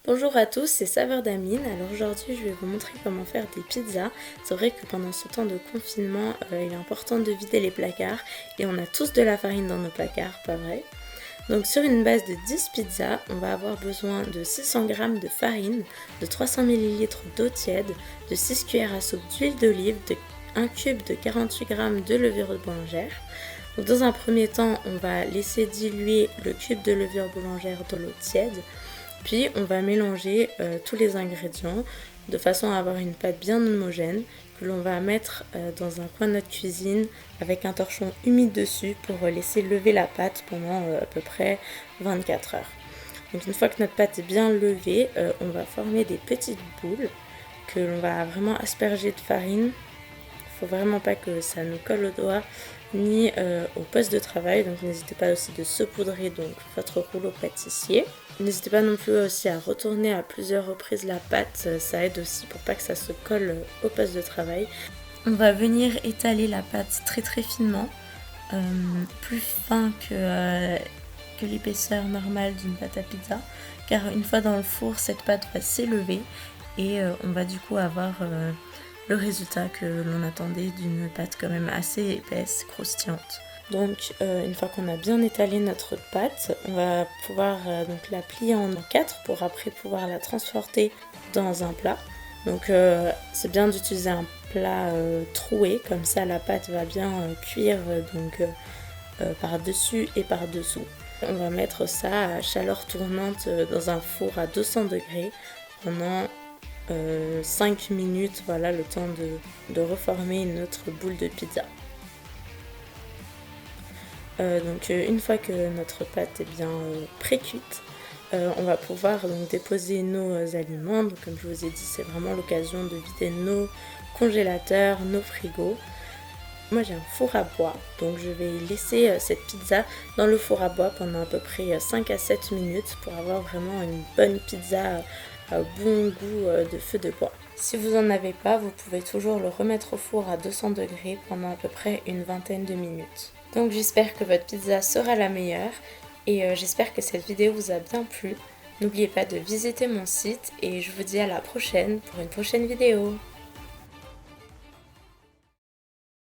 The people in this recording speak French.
Bonjour à tous, c'est Saveur d'Ameline. Alors aujourd'hui je vais vous montrer comment faire des pizzas. C'est vrai que pendant ce temps de confinement, il est important de vider les placards et on a tous de la farine dans nos placards, pas vrai? Donc sur une base de 10 pizzas, on va avoir besoin de 600 g de farine, de 300 ml d'eau tiède, de 6 cuillères à soupe d'huile d'olive, de 1 cube de 48 g de levure boulangère. Donc dans un premier temps, on va laisser diluer le cube de levure boulangère dans l'eau tiède. Puis on va mélanger tous les ingrédients de façon à avoir une pâte bien homogène que l'on va mettre dans un coin de notre cuisine avec un torchon humide dessus pour laisser lever la pâte pendant à peu près 24 heures. Donc une fois que notre pâte est bien levée, on va former des petites boules que l'on va vraiment asperger de farine. Il ne faut vraiment pas que ça nous colle aux doigts ni au poste de travail, donc n'hésitez pas aussi de saupoudrer donc votre rouleau pâtissier. N'hésitez pas non plus aussi à retourner à plusieurs reprises la pâte, ça aide aussi pour pas que ça se colle au poste de travail. On va venir étaler la pâte très très finement, plus fin que l'épaisseur normale d'une pâte à pizza, car une fois dans le four, cette pâte va s'élever et on va du coup avoir le résultat que l'on attendait d'une pâte quand même assez épaisse, croustillante. Donc une fois qu'on a bien étalé notre pâte, on va pouvoir donc la plier en 4 pour après pouvoir la transporter dans un plat. Donc c'est bien d'utiliser un plat troué, comme ça la pâte va bien cuire donc par-dessus et par-dessous. On va mettre ça à chaleur tournante dans un four à 200 degrés pendant 5 minutes, voilà le temps de reformer notre boule de pizza. Donc une fois que notre pâte est bien pré-cuite, on va pouvoir donc déposer nos aliments. Donc comme je vous ai dit, c'est vraiment l'occasion de vider nos congélateurs, nos frigos. Moi j'ai un four à bois, donc je vais laisser cette pizza dans le four à bois pendant à peu près 5 à 7 minutes pour avoir vraiment une bonne pizza à bon goût de feu de bois. Si vous n'en avez pas, vous pouvez toujours le remettre au four à 200 degrés pendant à peu près une vingtaine de minutes. Donc j'espère que votre pizza sera la meilleure et j'espère que cette vidéo vous a bien plu. N'oubliez pas de visiter mon site et je vous dis à la prochaine pour une prochaine vidéo.